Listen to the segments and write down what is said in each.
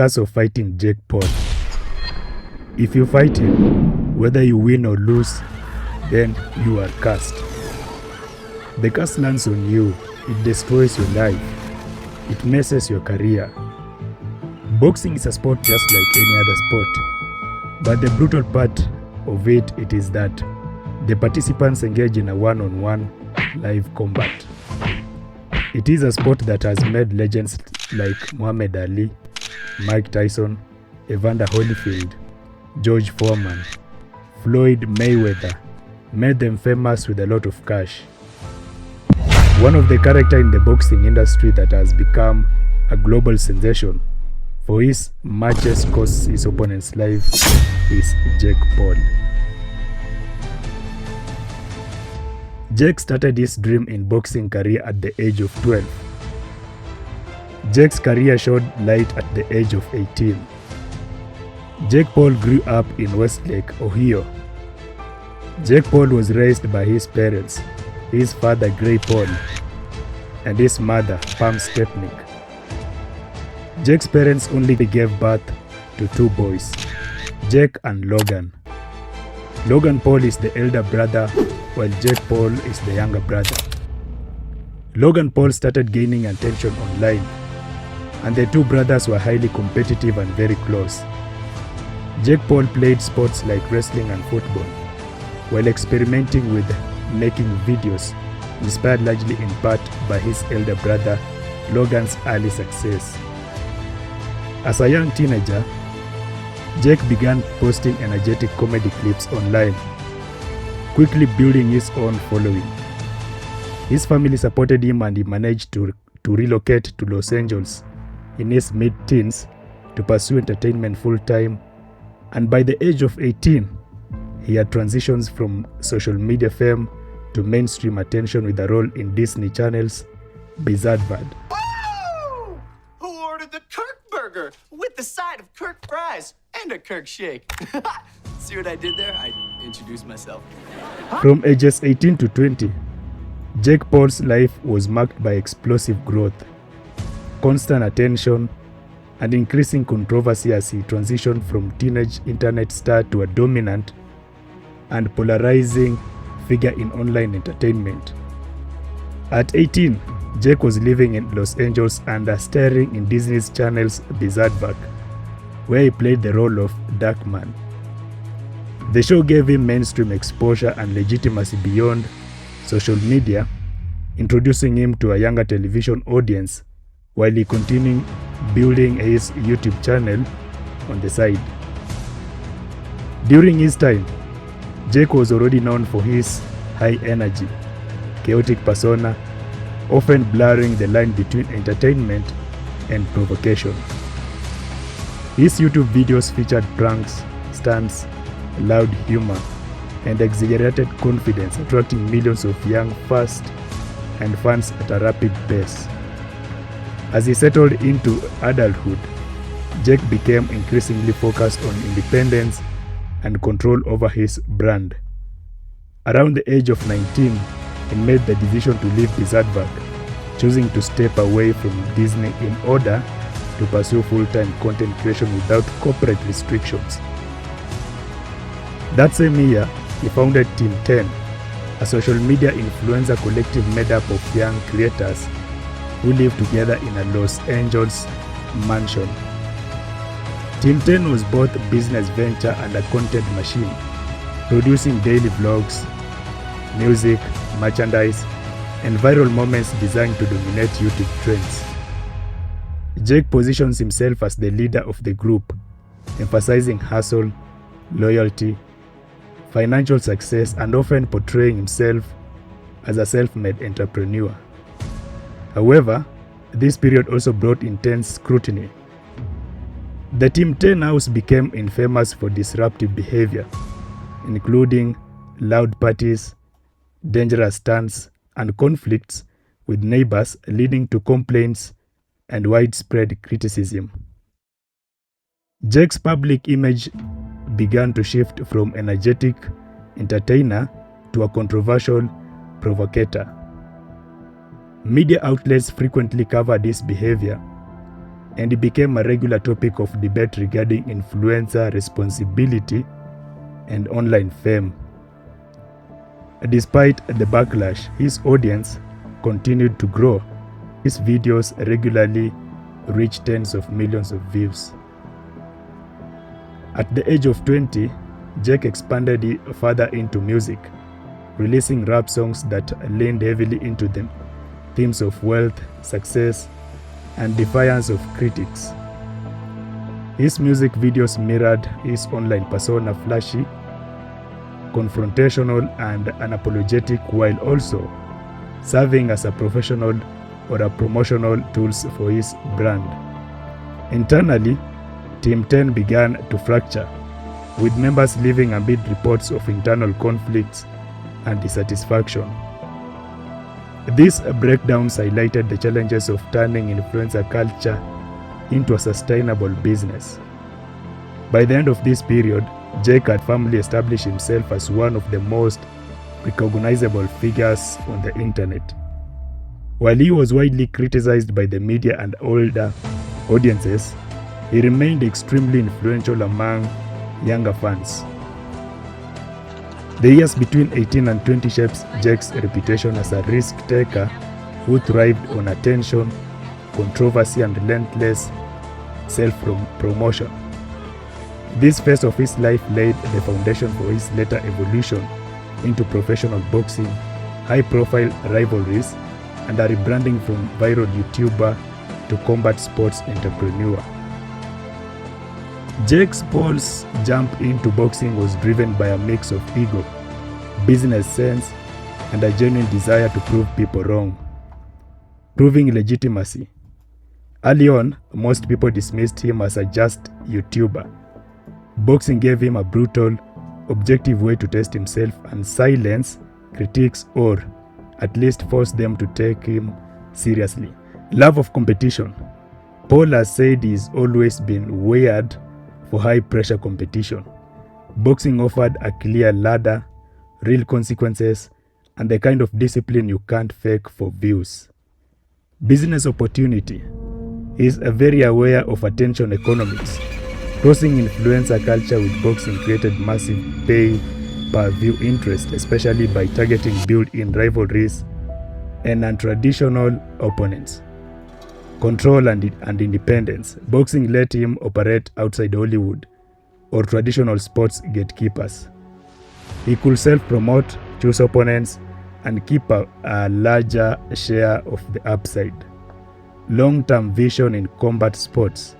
curse of fighting Jake Paul. If you fight him, whether you win or lose, then you are cursed. The curse lands on you, it destroys your life, it messes your career. Boxing is a sport just like any other sport, but the brutal part of it is that the participants engage in a one-on-one live combat. It is a sport that has made legends like Muhammad Ali, Mike Tyson, Evander Holyfield, George Foreman, Floyd Mayweather, made them famous with a lot of cash. One of the characters in the boxing industry that has become a global sensation for his matches cost his opponent's life is Jake Paul. Jake started his dream in boxing career at the age of 12. Jake's career showed light at the age of 18. Jake Paul grew up in Westlake, Ohio. Jake Paul was raised by his parents, his father Gray Paul, and his mother Pam Stepnick. Jake's parents only gave birth to two boys, Jake and Logan. Logan Paul is the elder brother, while Jake Paul is the younger brother. Logan Paul started gaining attention online, and the two brothers were highly competitive and very close. Jake Paul played sports like wrestling and football, while experimenting with making videos, inspired largely in part by his elder brother Logan's early success. As a young teenager, Jake began posting energetic comedy clips online, quickly building his own following. His family supported him and he managed to relocate to Los Angeles in his mid-teens to pursue entertainment full-time, and by the age of 18, he had transitioned from social media fame to mainstream attention with a role in Disney Channel's Bizaardvark. Woo! Who ordered the Kirk burger with the side of Kirk fries and a Kirk shake? See what I did there? I introduced myself. From ages 18 to 20, Jake Paul's life was marked by explosive growth, constant attention, and increasing controversy as he transitioned from teenage internet star to a dominant and polarizing figure in online entertainment. At 18, Jake was living in Los Angeles and starring in Disney Channel's Bizaardvark, where he played the role of Darkman. The show gave him mainstream exposure and legitimacy beyond social media, introducing him to a younger television audience while he continued building his YouTube channel on the side. During his time, Jake was already known for his high energy, chaotic persona, often blurring the line between entertainment and provocation. His YouTube videos featured pranks, stunts, loud humor, and exaggerated confidence, attracting millions of young fans and fans at a rapid pace. As he settled into adulthood, Jake became increasingly focused on independence and control over his brand. Around the age of 19, he made the decision to leave Bizaardvark, choosing to step away from Disney in order to pursue full-time content creation without corporate restrictions. That same year, he founded Team 10, a social media influencer collective made up of young creators who live together in a Los Angeles mansion. Team 10 was both a business venture and a content machine, producing daily vlogs, music, merchandise, and viral moments designed to dominate YouTube trends. Jake positions himself as the leader of the group, emphasizing hustle, loyalty, financial success, and often portraying himself as a self-made entrepreneur. However, this period also brought intense scrutiny. The Team 10 house became infamous for disruptive behavior, including loud parties, dangerous stunts, and conflicts with neighbors, leading to complaints and widespread criticism. Jake's public image began to shift from energetic entertainer to a controversial provocateur. Media outlets frequently covered his behavior, and it became a regular topic of debate regarding influencer responsibility and online fame. Despite the backlash, his audience continued to grow. His videos regularly reached tens of millions of views. At the age of 20, Jake expanded further into music, releasing rap songs that leaned heavily into the themes of wealth, success, and defiance of critics. His music videos mirrored his online persona, flashy, confrontational, and unapologetic, while also serving as a professional or a promotional tools for his brand. Internally, Team 10 began to fracture, with members leaving amid reports of internal conflicts and dissatisfaction. These breakdowns highlighted the challenges of turning influencer culture into a sustainable business. By the end of this period, Jake had firmly established himself as one of the most recognizable figures on the internet. While he was widely criticized by the media and older audiences, he remained extremely influential among younger fans. The years between 18 and 20 shapes Jake's reputation as a risk-taker who thrived on attention, controversy, and relentless self-promotion. This phase of his life laid the foundation for his later evolution into professional boxing, high-profile rivalries, and a rebranding from viral YouTuber to combat sports entrepreneur. Jake Paul's jump into boxing was driven by a mix of ego, business sense, and a genuine desire to prove people wrong. Proving legitimacy. Early on, most people dismissed him as a just YouTuber. Boxing gave him a brutal, objective way to test himself and silence critics, or at least force them to take him seriously. Love of competition. Paul has said he's always been wired for high-pressure competition. Boxing offered a clear ladder, real consequences, and the kind of discipline you can't fake for views. Business opportunity. He is very aware of attention economics. Crossing influencer culture with boxing created massive pay-per-view interest, especially by targeting built-in rivalries and untraditional opponents. Control and independence. Boxing let him operate outside Hollywood or traditional sports gatekeepers. He could self-promote, choose opponents, and keep a larger share of the upside. Long-term vision in combat sports.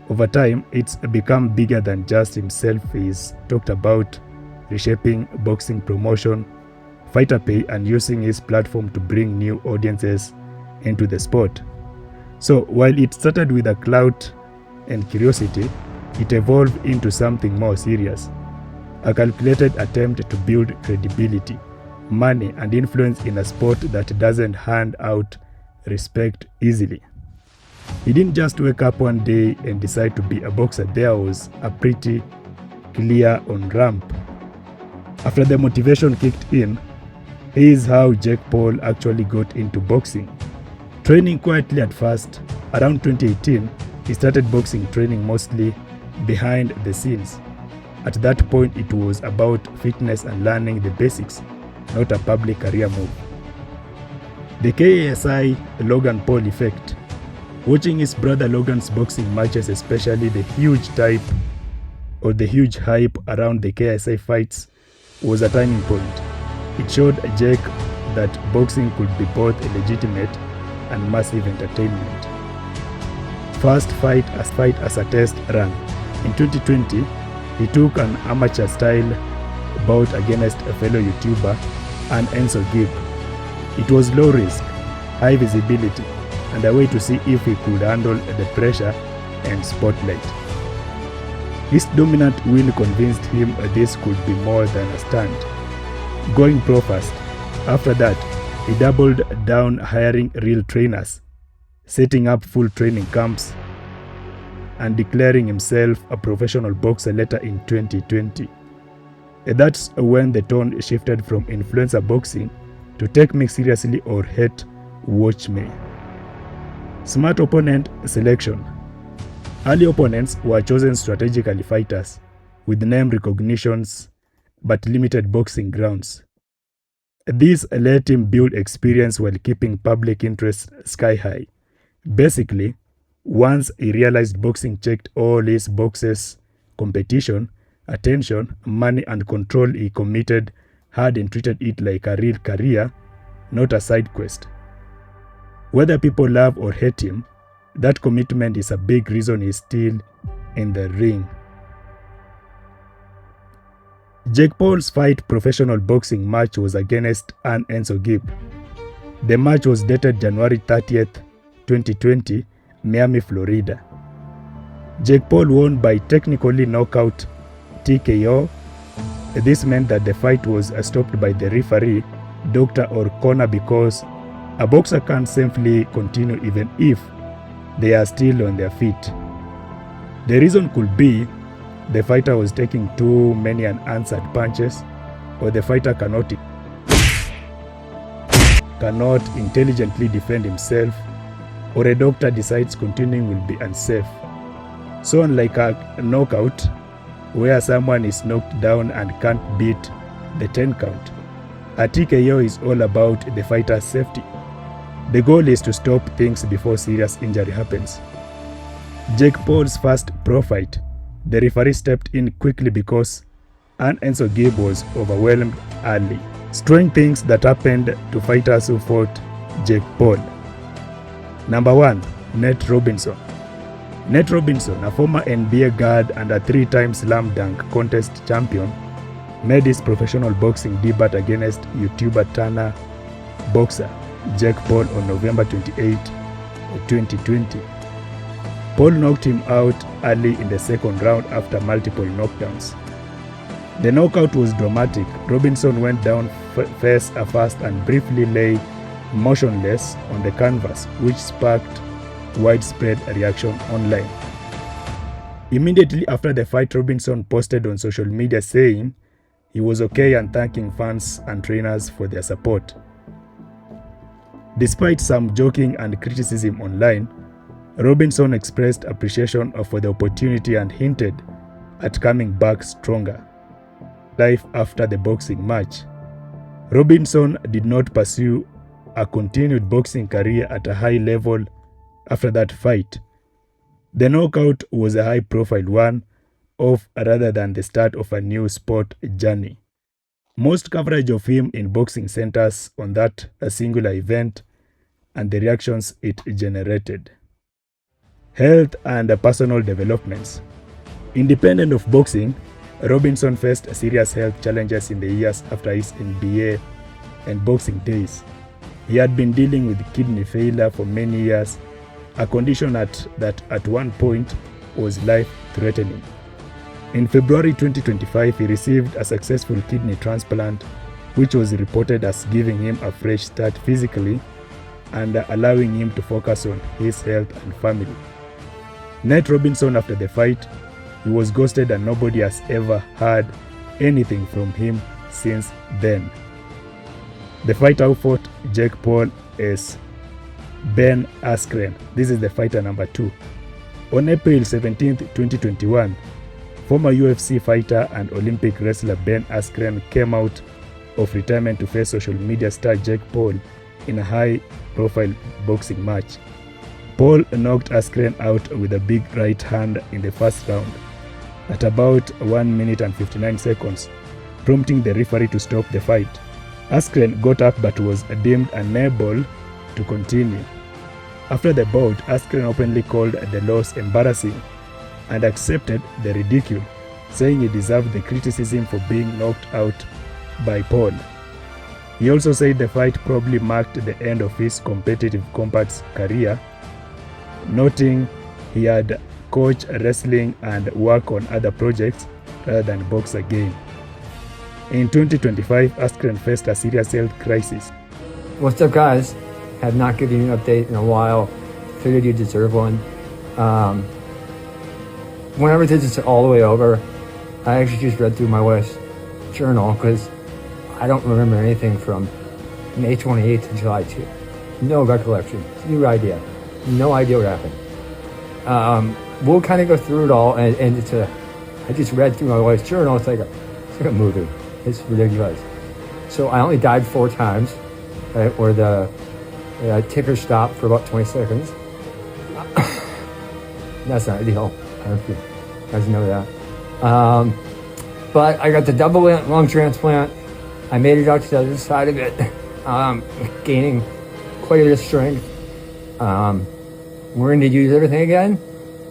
Over time, it's become bigger than just himself. He's talked about reshaping boxing promotion, fighter pay, and using his platform to bring new audiences into the sport. So while it started with a clout and curiosity, it evolved into something more serious. A calculated attempt to build credibility, money, and influence in a sport that doesn't hand out respect easily. He didn't just wake up one day and decide to be a boxer. There was a pretty clear on-ramp. After the motivation kicked in, here's how Jake Paul actually got into boxing. Training quietly at first. Around 2018, he started boxing training mostly behind the scenes. At that point, it was about fitness and learning the basics, not a public career move. The KSI Logan Paul effect. Watching his brother Logan's boxing matches, especially the huge hype around the KSI fights, was a turning point. It showed Jake that boxing could be both legitimate and massive entertainment. First fight as a test run. In 2020, he took an amateur-style bout against a fellow YouTuber, and Enzo Gibb. It was low risk, high visibility, and a way to see if he could handle the pressure and spotlight. His dominant win convinced him this could be more than a stunt. Going pro fast. After that, he doubled down, hiring real trainers, setting up full training camps, and declaring himself a professional boxer later in 2020. That's when the tone shifted from influencer boxing to take me seriously or hate watch me. Smart opponent selection. Early opponents were chosen strategically fighters with name recognitions but limited boxing grounds. This let him build experience while keeping public interest sky high. Basically, once he realized boxing checked all his boxes: competition, attention, money, and control, he committed hard and treated it like a real career, not a side quest. Whether people love or hate him, that commitment is a big reason he's still in the ring. Jake Paul's fight professional boxing match was against Ann Enzo Gibb. The match was dated January 30th, 2020, Miami, Florida. Jake Paul won by technically knockout TKO. This meant that the fight was stopped by the referee, doctor, or corner because a boxer can't safely continue even if they are still on their feet. The reason could be the fighter was taking too many unanswered punches, or the fighter cannot intelligently defend himself, or a doctor decides continuing will be unsafe. So unlike a knockout, where someone is knocked down and can't beat the 10 count, a TKO is all about the fighter's safety. The goal is to stop things before serious injury happens. Jake Paul's first pro fight, the referee stepped in quickly because Ann Enzo Gibb was overwhelmed early. Strange things that happened to fighters who fought Jake Paul. Number 1. Nate Robinson. Nate Robinson, a former NBA guard and a 3-time slam dunk contest champion, made his professional boxing debut against YouTuber Turner boxer Jake Paul on November 28, 2020. Paul knocked him out early in the second round after multiple knockdowns. The knockout was dramatic. Robinson went down face first and briefly lay motionless on the canvas, which sparked widespread reaction online. Immediately after the fight, Robinson posted on social media saying he was okay and thanking fans and trainers for their support. Despite some joking and criticism online, Robinson expressed appreciation for the opportunity and hinted at coming back stronger. Life after the boxing match. Robinson did not pursue a continued boxing career at a high level after that fight. The knockout was a high-profile one off rather than the start of a new sport journey. Most coverage of him in boxing centers on that a singular event and the reactions it generated. Health and personal developments. Independent of boxing, Robinson faced serious health challenges in the years after his NBA and boxing days. He had been dealing with kidney failure for many years, a condition that at one point was life-threatening. In February 2025, he received a successful kidney transplant, which was reported as giving him a fresh start physically and allowing him to focus on his health and family. Nate Robinson, after the fight, he was ghosted and nobody has ever heard anything from him since then. The fighter who fought Jake Paul is Ben Askren. This is the fighter number 2. On April 17, 2021, former UFC fighter and Olympic wrestler Ben Askren came out of retirement to face social media star Jake Paul in a high-profile boxing match. Paul knocked Askren out with a big right hand in the first round at about 1 minute and 59 seconds, prompting the referee to stop the fight. Askren got up but was deemed unable to continue. After the bout, Askren openly called the loss embarrassing and accepted the ridicule, saying he deserved the criticism for being knocked out by Paul. He also said the fight probably marked the end of his competitive combat's career, noting he had coached wrestling and worked on other projects rather than box again. In 2025, Askren faced a serious health crisis. What's up, guys? Have not given you an update in a while. Figured you deserve one. Whenever this is all the way over, I actually just read through my wife's journal because I don't remember anything from May 28th to July 2. No recollection. Zero idea. No idea what happened. we'll kind of go through it all, and I just read through my wife's journal. It's like a movie. It's ridiculous. So I only died 4 times, right? Where the ticker stopped for about 20 seconds. That's not ideal. I don't know if you guys know that. But I got the double lung transplant. I made it out to the other side of it, gaining quite a bit of strength. We're going to use everything again.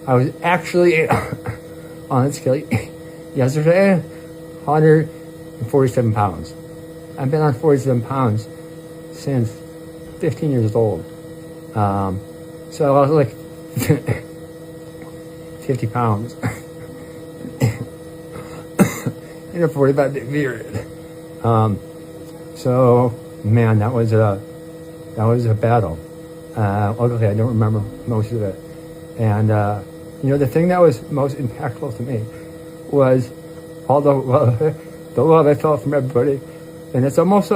I was actually on the scale yesterday, 147 pounds. I've been on 47 pounds since 15 years old. So I lost like 50 pounds in a 45-day period. So man, that was a battle. Luckily, I don't remember most of it. And the thing that was most impactful to me was all the love I felt from everybody. And it was almost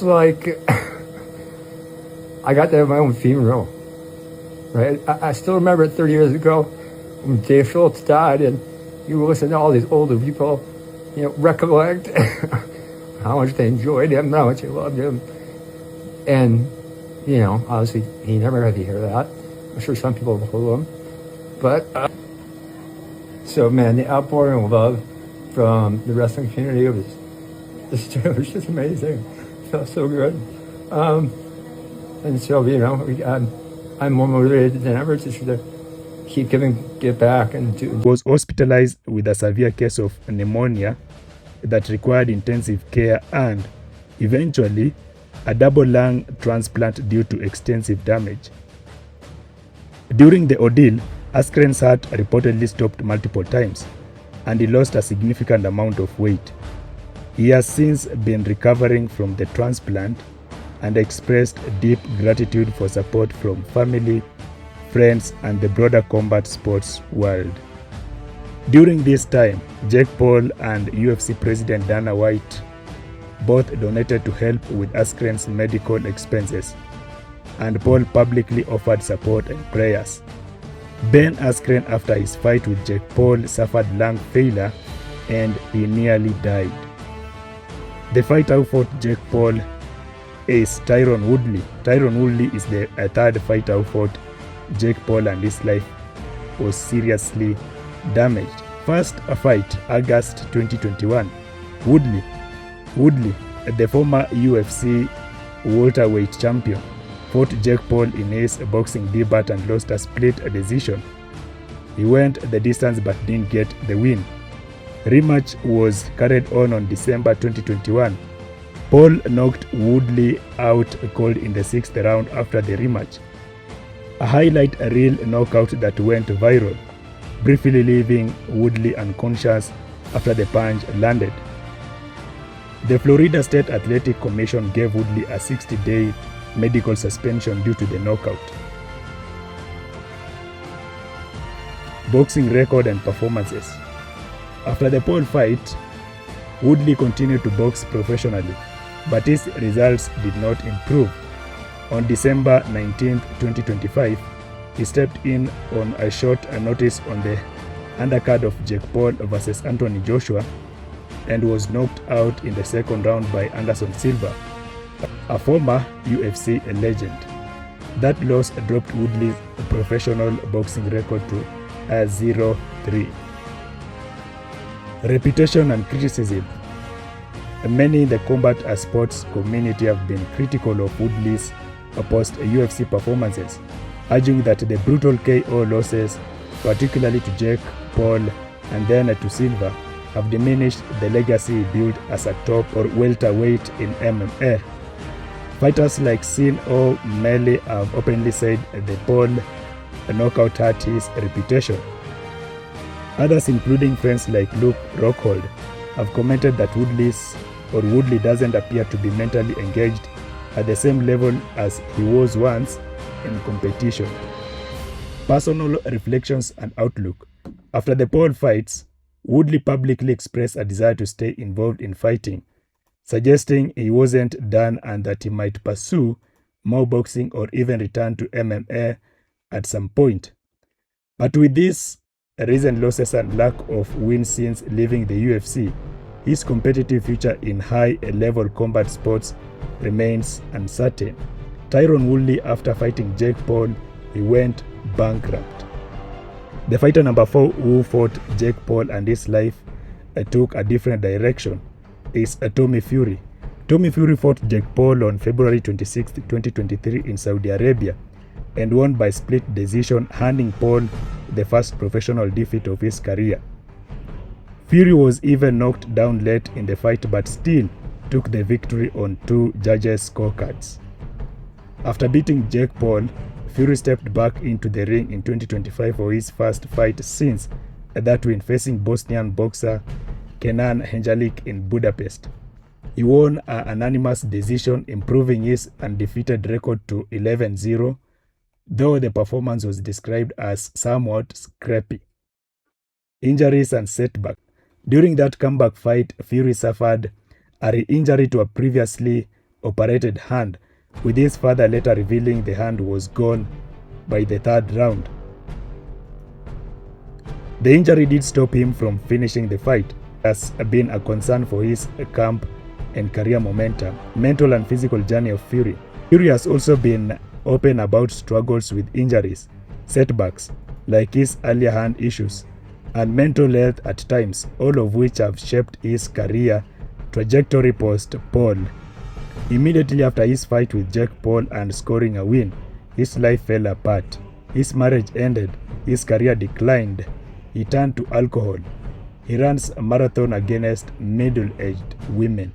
like I got to have my own funeral, right? I still remember 30 years ago when Dave Schultz died, and you listen to all these older people, recollect how much they enjoyed him, how much they loved him. And, obviously he never had to hear that. I'm sure some people told him. But, so man, the outpouring of love from the wrestling community was just amazing. It felt so good. And so, I'm more motivated than ever just to give back and to. Was hospitalized with a severe case of pneumonia that required intensive care and eventually a double lung transplant due to extensive damage. During the ordeal, Askren's heart reportedly stopped multiple times, and he lost a significant amount of weight. He has since been recovering from the transplant and expressed deep gratitude for support from family, friends, and the broader combat sports world. During this time, Jake Paul and UFC President Dana White both donated to help with Askren's medical expenses, and Paul publicly offered support and prayers. Ben Askren, after his fight with Jake Paul, suffered lung failure and he nearly died. The fighter who fought Jake Paul is Tyron Woodley. Tyron Woodley is the third fighter who fought Jake Paul, and his life was seriously damaged. First fight, August 2021. Woodley, the former UFC welterweight champion, fought Jake Paul in his boxing debut and lost a split decision. He went the distance but didn't get the win. Rematch was carried on December 2021. Paul knocked Woodley out cold in the 6th round after the rematch. A highlight reel knockout that went viral, briefly leaving Woodley unconscious after the punch landed. The Florida State Athletic Commission gave Woodley a 60-day medical suspension due to the knockout. Boxing record and performances. After the Paul fight, Woodley continued to box professionally, but his results did not improve. On December 19, 2025, he stepped in on a short notice on the undercard of Jake Paul versus Anthony Joshua and was knocked out in the second round by Anderson Silva, a former UFC legend. That loss dropped Woodley's professional boxing record to a 0-3. Reputation and criticism. Many in the combat sports community have been critical of Woodley's post-UFC performances, urging that the brutal KO losses, particularly to Jake Paul and then to Silva, have diminished the legacy he built as a top or welterweight in MMA. Fighters like Sean O'Malley have openly said the Paul knockout hurt his reputation. Others, including friends like Luke Rockhold, have commented that Woodley doesn't appear to be mentally engaged at the same level as he was once in competition. Personal reflections and outlook. After the Paul fights, Woodley publicly expressed a desire to stay involved in fighting, suggesting he wasn't done and that he might pursue more boxing or even return to MMA at some point. But with these recent losses and lack of wins since leaving the UFC, his competitive future in high-level combat sports remains uncertain. Tyron Woodley, after fighting Jake Paul, he went bankrupt. The fighter number 4 who fought Jake Paul and his life took a different direction is Tommy Fury. Tommy Fury fought Jake Paul on February 26, 2023 in Saudi Arabia and won by split decision, handing Paul the first professional defeat of his career. Fury was even knocked down late in the fight but still took the victory on 2 judges' scorecards. After beating Jake Paul, Fury stepped back into the ring in 2025 for his first fight since that win, facing Bosnian boxer Kenan Henjalik in Budapest. He won an unanimous decision, improving his undefeated record to 11-0, though the performance was described as somewhat scrappy. Injuries and setback. During that comeback fight, Fury suffered a re-injury to a previously operated hand, with his father later revealing the hand was gone by the 3rd round. The injury did stop him from finishing the fight, has been a concern for his camp and career momentum. Mental and physical journey of Fury. Fury has also been open about struggles with injuries, setbacks, like his earlier hand issues, and mental health at times, all of which have shaped his career trajectory post-Paul. Immediately after his fight with Jake Paul and scoring a win, his life fell apart. His marriage ended, his career declined, he turned to alcohol. He runs a marathon against middle-aged women.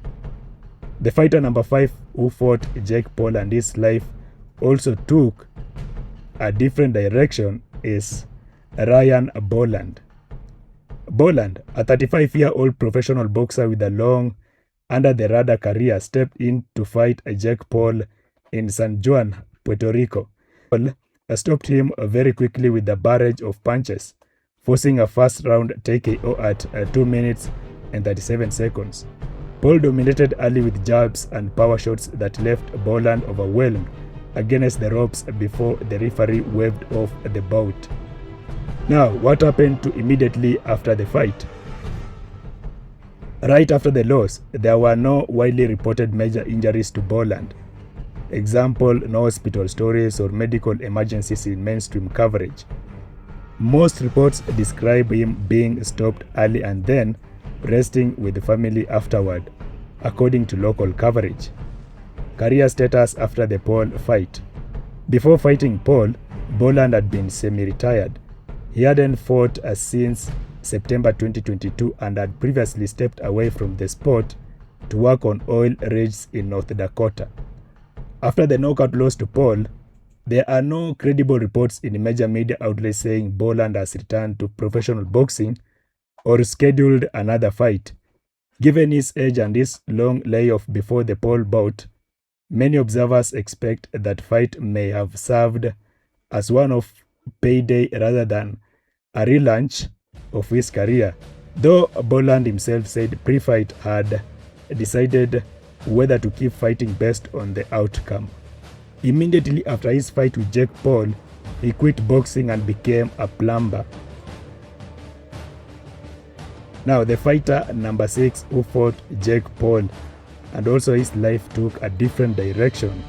The fighter number 5 who fought Jake Paul and his life also took a different direction is Ryan Boland. Boland, a 35-year-old professional boxer with a long under-the-radar career, stepped in to fight Jake Paul in San Juan, Puerto Rico. Paul stopped him very quickly with a barrage of punches, forcing a first-round TKO at 2 minutes and 37 seconds. Paul dominated early with jabs and power shots that left Boland overwhelmed against the ropes before the referee waved off the bout. Now, what happened to immediately after the fight? Right after the loss, there were no widely reported major injuries to Boland. Example, no hospital stories or medical emergencies in mainstream coverage. Most reports describe him being stopped early and then resting with the family afterward, according to local coverage. Career status after the Paul fight. Before fighting Paul, Boland had been semi-retired. He hadn't fought since September 2022 and had previously stepped away from the sport to work on oil rigs in North Dakota. After the knockout loss to Paul, there are no credible reports in major media outlets saying Boland has returned to professional boxing or scheduled another fight. Given his age and his long layoff before the Paul bout, many observers expect that fight may have served as one of payday rather than a relaunch of his career, though Boland himself said pre-fight had decided whether to keep fighting based on the outcome. Immediately after his fight with Jake Paul, he quit boxing and became a plumber. Now, the fighter number 6 who fought Jake Paul and also his life took a different direction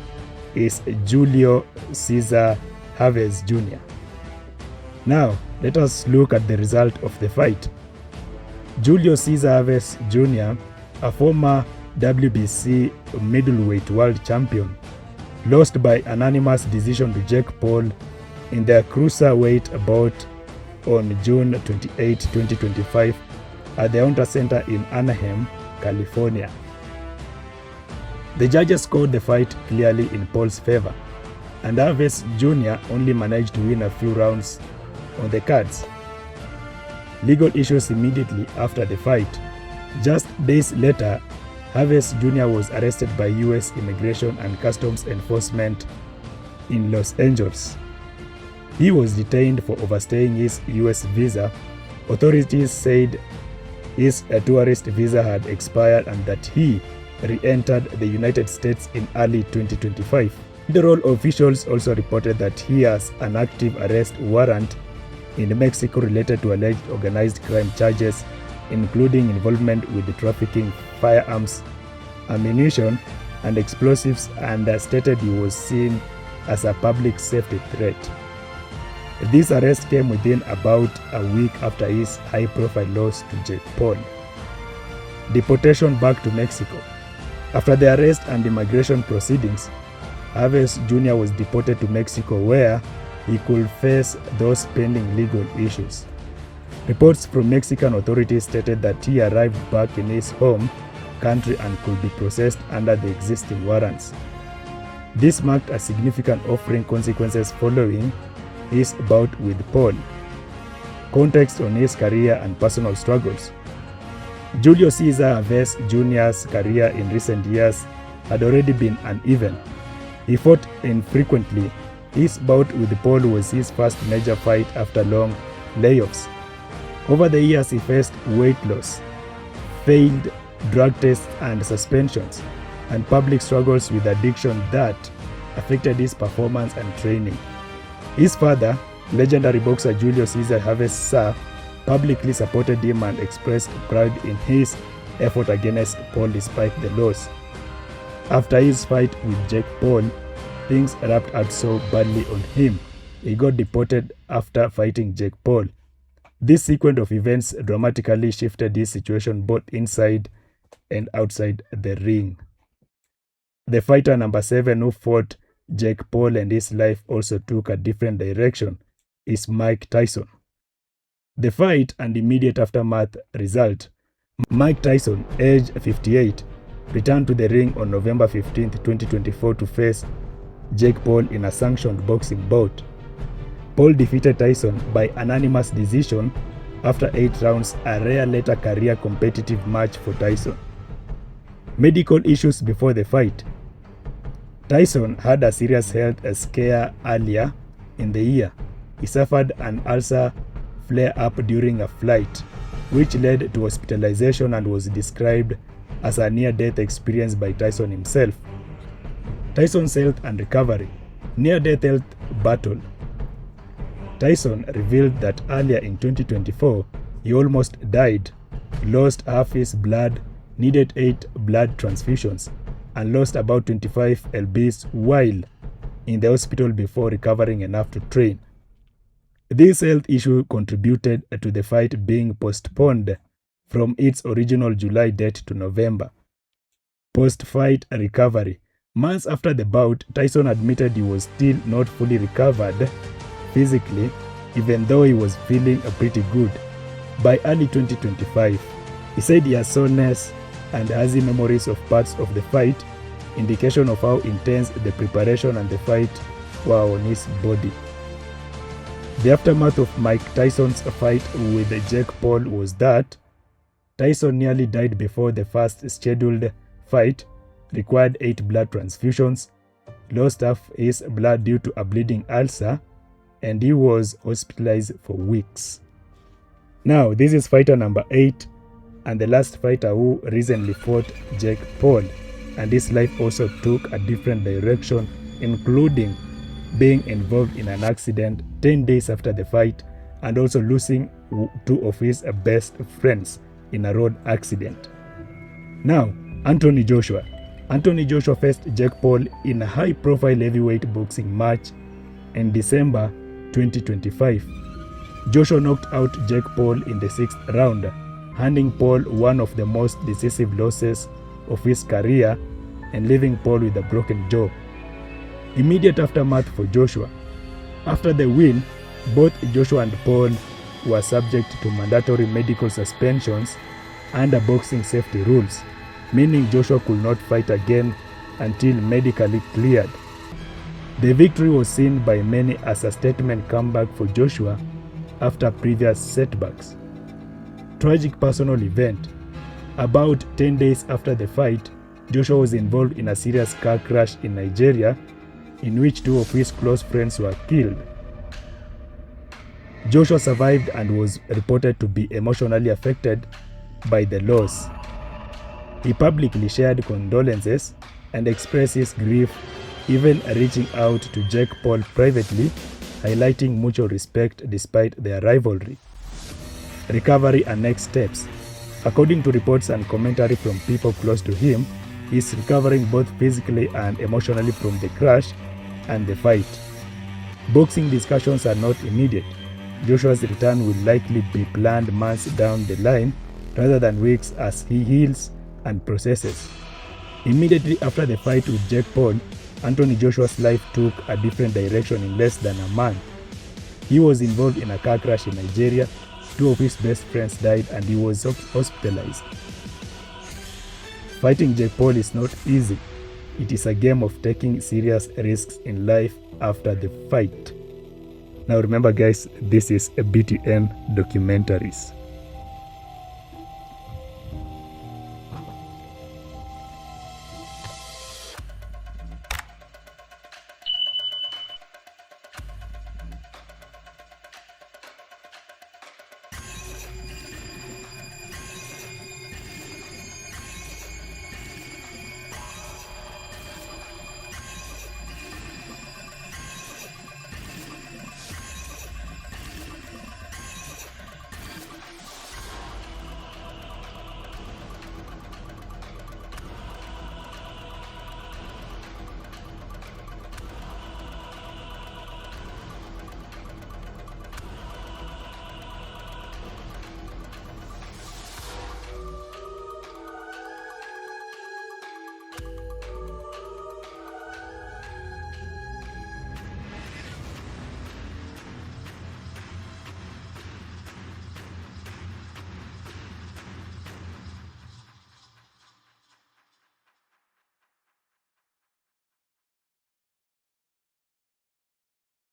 is Julio Cesar Chavez Jr. Now, let us look at the result of the fight. Julio Cesar Chavez Jr., a former WBC middleweight world champion, lost by unanimous decision to Jake Paul in the cruiserweight bout on June 28, 2025 at the Honda Center in Anaheim, California. The judges scored the fight clearly in Paul's favor, and Chavez Jr. only managed to win a few rounds on the cards. Legal issues immediately after the fight. Just days later, Chavez Jr. was arrested by U.S. Immigration and Customs Enforcement in Los Angeles. He was detained for overstaying his U.S. visa. Authorities said his tourist visa had expired and that he re-entered the United States in early 2025. Federal officials also reported that he has an active arrest warrant in Mexico related to alleged organized crime charges, including involvement with the trafficking firearms, ammunition, and explosives, and stated he was seen as a public safety threat. This arrest came within about a week after his high-profile loss to Jake Paul. Deportation back to Mexico. After the arrest and immigration proceedings, Chavez Jr. was deported to Mexico, where he could face those pending legal issues. Reports from Mexican authorities stated that he arrived back in his home country and could be processed under the existing warrants. This marked a significant offering consequences following his bout with Paul. Context on his career and personal struggles. Julio Cesar Chavez Jr.'s career in recent years had already been uneven. He fought infrequently. His bout with Paul was his first major fight after long layoffs. Over the years, he faced weight loss, failed drug tests and suspensions, and public struggles with addiction that affected his performance and training. His father, legendary boxer Julio Cesar Chavez Sr., publicly supported him and expressed pride in his effort against Paul despite the loss. After his fight with Jake Paul, things wrapped out so badly on him. He got deported after fighting Jake Paul. This sequence of events dramatically shifted his situation both inside and outside the ring. The fighter number 7 who fought Jake Paul and his life also took a different direction is Mike Tyson. The fight and immediate aftermath result. Mike Tyson, age 58, returned to the ring on November 15, 2024 to face Jake Paul in a sanctioned boxing bout. Paul defeated Tyson by unanimous decision after 8 rounds, a rare later career competitive match for Tyson. Medical issues before the fight. Tyson had a serious health scare earlier in the year. He suffered an ulcer flare-up during a flight, which led to hospitalization and was described as a near-death experience by Tyson himself. Tyson's health and recovery. Near-death health battle. Tyson revealed that earlier in 2024, he almost died, lost half his blood, needed 8 blood transfusions, and lost about 25 lbs while in the hospital before recovering enough to train. This health issue contributed to the fight being postponed from its original July date to November. Post-fight recovery. Months after the bout, Tyson admitted he was still not fully recovered physically, even though he was feeling pretty good. By early 2025, he said he has soreness and hazy memories of parts of the fight, indication of how intense the preparation and the fight were on his body. The aftermath of Mike Tyson's fight with Jake Paul was that Tyson nearly died before the first scheduled fight, required 8 blood transfusions, lost half his blood due to a bleeding ulcer, and he was hospitalized for weeks. Now, this is fighter number 8 and the last fighter who recently fought Jake Paul, and his life also took a different direction, including being involved in an accident 10 days after the fight and also losing 2 of his best friends in a road accident. Now, Anthony Joshua. Anthony Joshua faced Jake Paul in a high-profile heavyweight boxing match in December 2025. Joshua knocked out Jake Paul in the 6th round, handing Paul one of the most decisive losses of his career and leaving Paul with a broken jaw. Immediate aftermath for Joshua. After the win, both Joshua and Paul were subject to mandatory medical suspensions under boxing safety rules, meaning Joshua could not fight again until medically cleared. The victory was seen by many as a statement comeback for Joshua after previous setbacks. Tragic personal event. About 10 days after the fight, Joshua was involved in a serious car crash in Nigeria in which 2 of his close friends were killed. Joshua survived and was reported to be emotionally affected by the loss. He publicly shared condolences and expressed his grief, even reaching out to Jake Paul privately highlighting mutual respect despite their rivalry. Recovery and next steps. According to reports and commentary from people close to him, he is recovering both physically and emotionally from the crash and the fight. Boxing discussions are not immediate. Joshua's return will likely be planned months down the line rather than weeks as he heals and processes. Immediately after the fight with Jake Paul, Anthony Joshua's life took a different direction in less than a month. He was involved in a car crash in Nigeria, 2 of his best friends died and he was hospitalized. Fighting Jake Paul is not easy. It is a game of taking serious risks in life after the fight. Now remember guys, this is a BTN Documentaries.